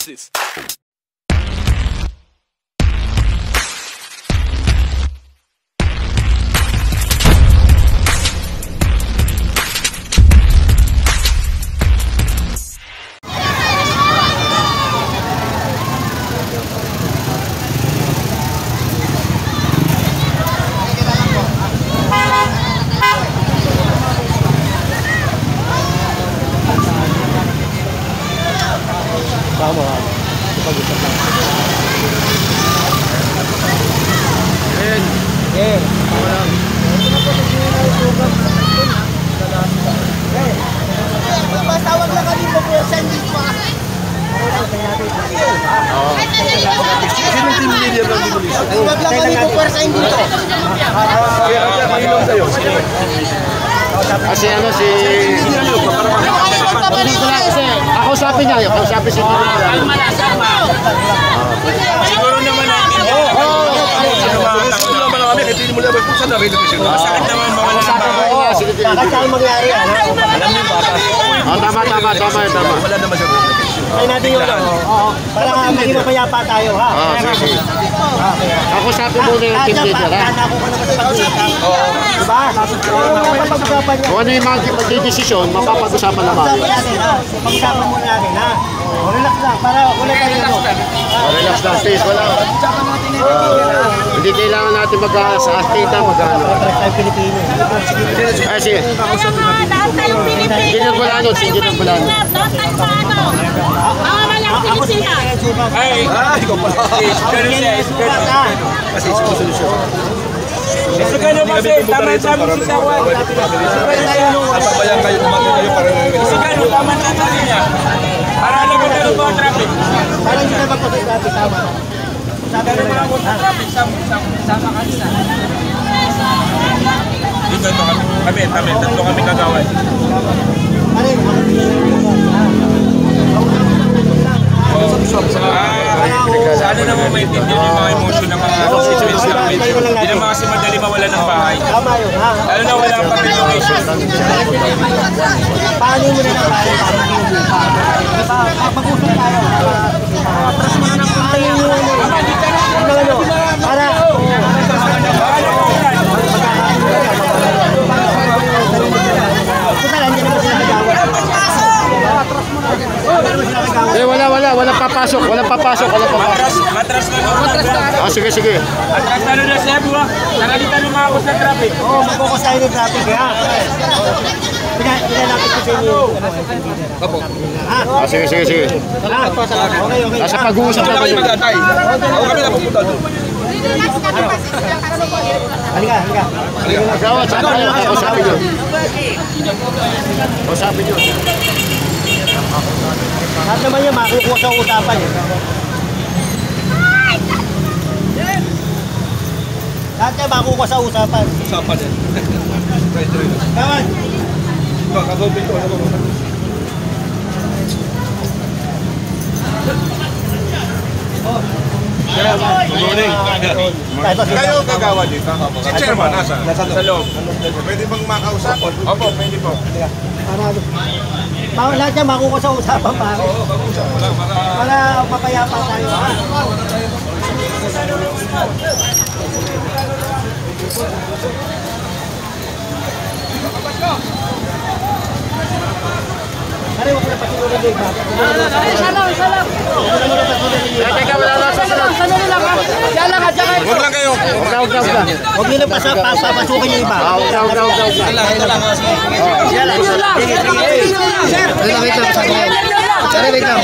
this. Tawag lang kami po po sa hindi pa. Sinong team leader ng demolition? Tawag lang kami po po sa hindi pa. Kasi ano si... Kausapin niya, kausapin si... Siguro naman hindi mo lang kung saan na-relocation. Masakit naman mawala ng bahay. Bakit saan mangyari? Alam niyo ba? Tama. Wala naman sa relocation. Kaya natin yung para maging mapayapa tayo, ha? Sige. Kausapin mo na yung team leader, ha? Ako ko naman sa pag-uusap. Diba? Mapapag-usapan niya. Kung ano yung magdidesisyon, mapapag-usapan naman. Pag-usapan muna natin, ha? Relax lang, para wala tayo ano. Relax lang, please. Wala. Hindi kailangan natin mag-kita, mag-ano. Tayo Pilipino. Sige. Engineer Bulano, Engineer Bulano. Ako si Ay, ikaw pala. Kasi solusyon. Gusto ka naman kasi, tama-tama si Sawan. Napabayang kayo, tumating kayo para Gusto ka naman, tama-tama niya. Para alam mo na po ang traffic. Para hindi na magpapag-traffic, tama. Sabi Pero mga po traffic, sama kanina. dito kami, tatlo kami kagawad. Sana naman maintindihan yung mga emotion ng mga constituents namin. Hindi naman kasi madali mawala ng bahay. Lalo na wala ang relocation. Paano mo na ng bahay? Pag-usap tayo. Atras mo na ng bahay. Para Walang papasok. Matras na. Sige. Atras na na siya, buwa. Nakalitan ng mga sa traffic. Oo, mag-focus tayo ng traffic, ha? Pinalapit ko sa inyo. Opo. Sige. Okay. Nasa pag-uusap na kayo. Ako kami na pupunta doon. Halika. Kausapin nyo. Lahat naman yan, makukuha sa usapan. Lahat yan, makukuha sa usapan. Usapan yan. Kawan! Ito, kagawin ko. Good morning. Kayo kagawa dito? Si Chairman, nasa? Sa loob. Pwede bang makausap? Opo, pwede po. Lahat yan, makukuha sa usapan, pare. Para mapayapa tayo, ha? Pare, huwag na pasunod din, ha? Isa lang. Teka, wala lang sa sunod. Huwag lang kayo. Huwag nila papasukin yung iba. Wait lang.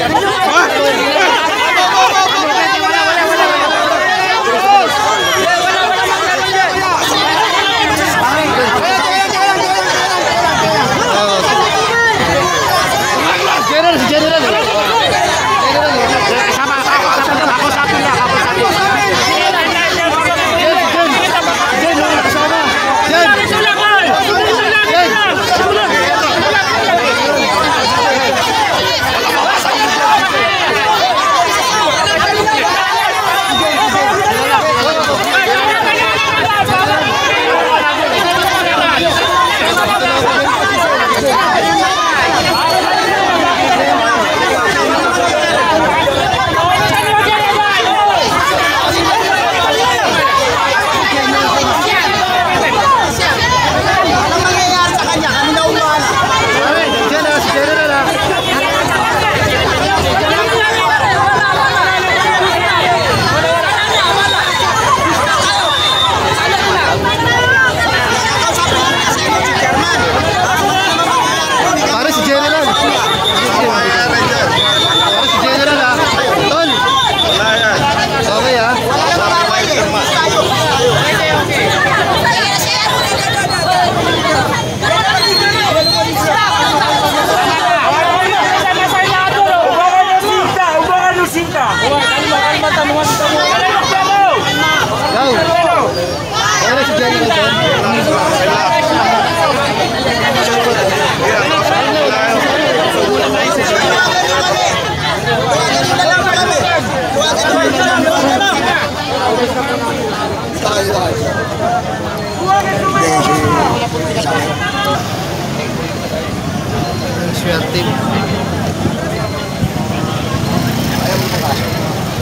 Swerte.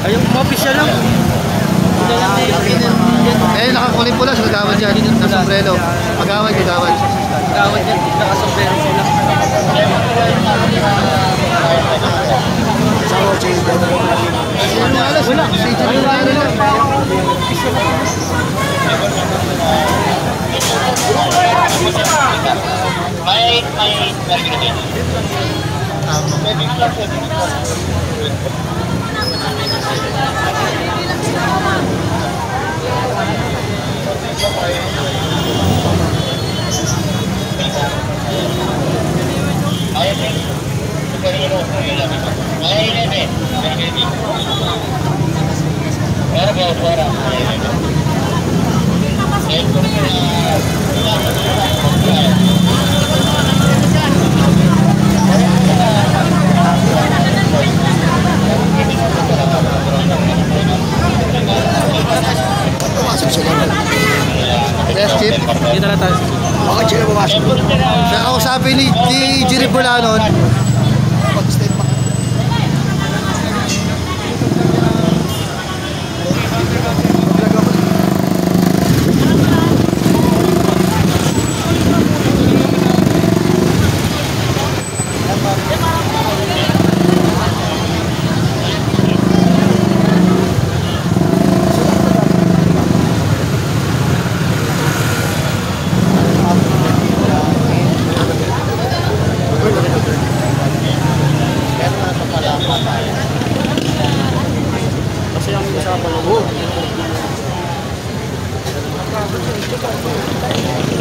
Ayun, official lang. Eh, nakakulay pula sa kagawad dyan. Sa sombrero. Kagawad. Gawad yan, nakasombrero sila. Wala. Si Jerry lang. Yes, Chip. Dito na tayo. Nakausapin ni Jerry Bulanon.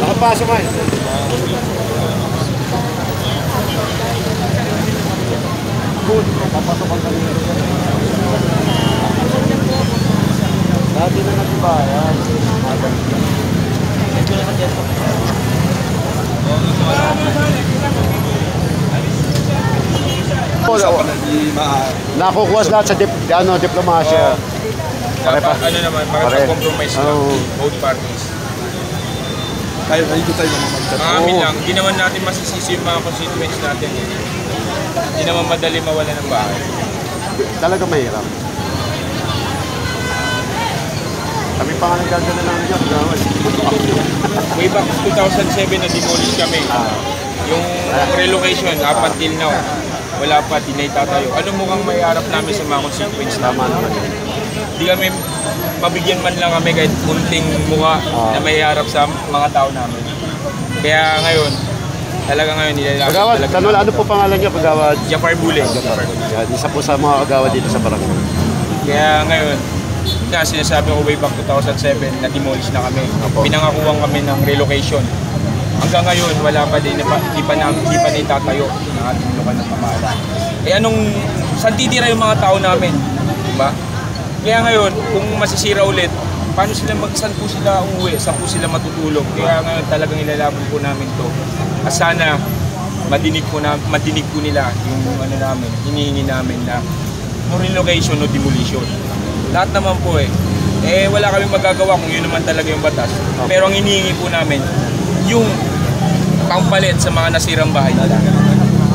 Nakapasok man. Good. Papasok ang kanina. Dati na nagbayan. Nakukuha lahat sa diplomasya. Dapat ano naman, makapag-compromise lang. Both parties. Tayo, dito tayo mamamagkat. Mga amin lang, hindi naman natin masisisi yung mga constituents natin. Hindi naman madali mawala ng bahay. Talaga mahirap. Kami pa nga nagagana namin dyan. Way back 2007 na demolish kami. Yung relocation, up until now, wala pa, di na itatayo. Ano mukhang may harap namin sa mga constituents Tama namin? naman. Di kami, mabigyan man lang kami kahit kunting mukha na may harap sa mga tao namin. Kaya ngayon, talaga ngayon nilalaki. Pagawad, tanong ano po pangalan niya, Pagawad? Jafar Bule. Yan, isa po sa mga kagawad dito sa barangay. Kaya ngayon, nga sinasabi ko way back 2007 na demolish na kami. Opo. Pinangakuhan kami ng relocation. Hanggang ngayon, wala pa din, di pa na itatayo ng ating lokal na pamahalaan. Eh saan titira yung mga tao namin? Diba? Kaya ngayon, kung masisira ulit, saan po sila umuwi? Saan po sila matutulog? Kaya ngayon talagang ilalaban po namin to. At sana madinig po nila yung ano namin, hinihingi namin na no relocation, no demolition. Lahat naman po wala kaming magagawa kung yun naman talaga yung batas. Pero ang hinihingi po namin, yung pangpalit sa mga nasirang bahay nila.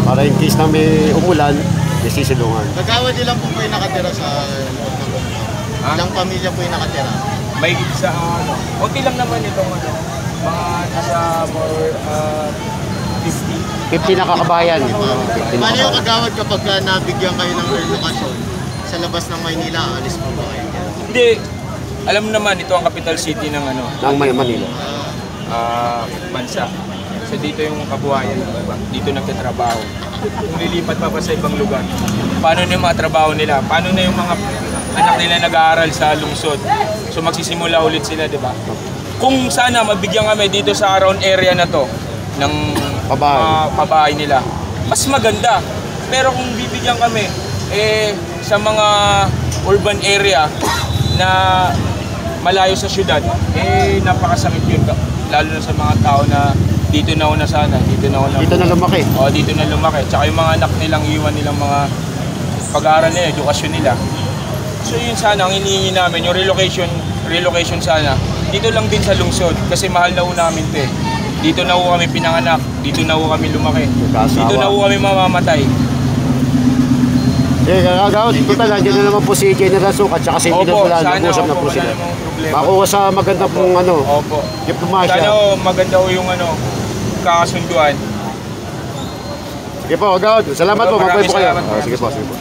Para in case na may umulan, may sisilungan. Kagawad ilang po yung nakatira sa ilang pamilya po yung nakatira? May sa konti lang naman itong mga nasa 50. 50 na kakabayan. Paano yung kagawad kapag nabigyan kayo ng relokasyon sa labas ng Maynila, alis po ba kayo? Hindi. Alam mo naman, ito ang capital city ng Ng Manila. bansa. So dito yung kabuhayan ng iba. Dito nagtatrabaho. Kung lilipat pa sa ibang lugar, paano na yung mga trabaho nila? Paano na yung mga anak nila nag-aaral sa lungsod? So magsisimula ulit sila, di ba? Kung sana mabigyan kami dito sa around area na to ng pabahay nila, mas maganda. Pero kung bibigyan kami sa mga urban area na malayo sa syudad, napakasakit yun. Lalo na sa mga tao na dito na una sana, dito na lumaki. O, dito na lumaki. Tsaka yung mga anak nilang iwan nilang mga pag-aaral nila, edukasyon nila. So yun sana, ang hinihingi namin, yung relocation sana, dito lang din sa lungsod kasi mahal na ho namin 'to eh. Dito na ho kami pinanganak, dito na ho kami lumaki. Dito na ho kami mamamatay. Kagawad, total, nandiyan na naman po si General Sukat tsaka si Engineer Opo, Bulan, sana nag-usap na opo, po wala sila. namang problema. Makuha sa maganda pong Opo. diplomasya. Sana ho, maganda ho yung kakasunduan. Sige po, Kagawad, salamat po, Maraming magpay po kayo. salamat. Sige po, sige po.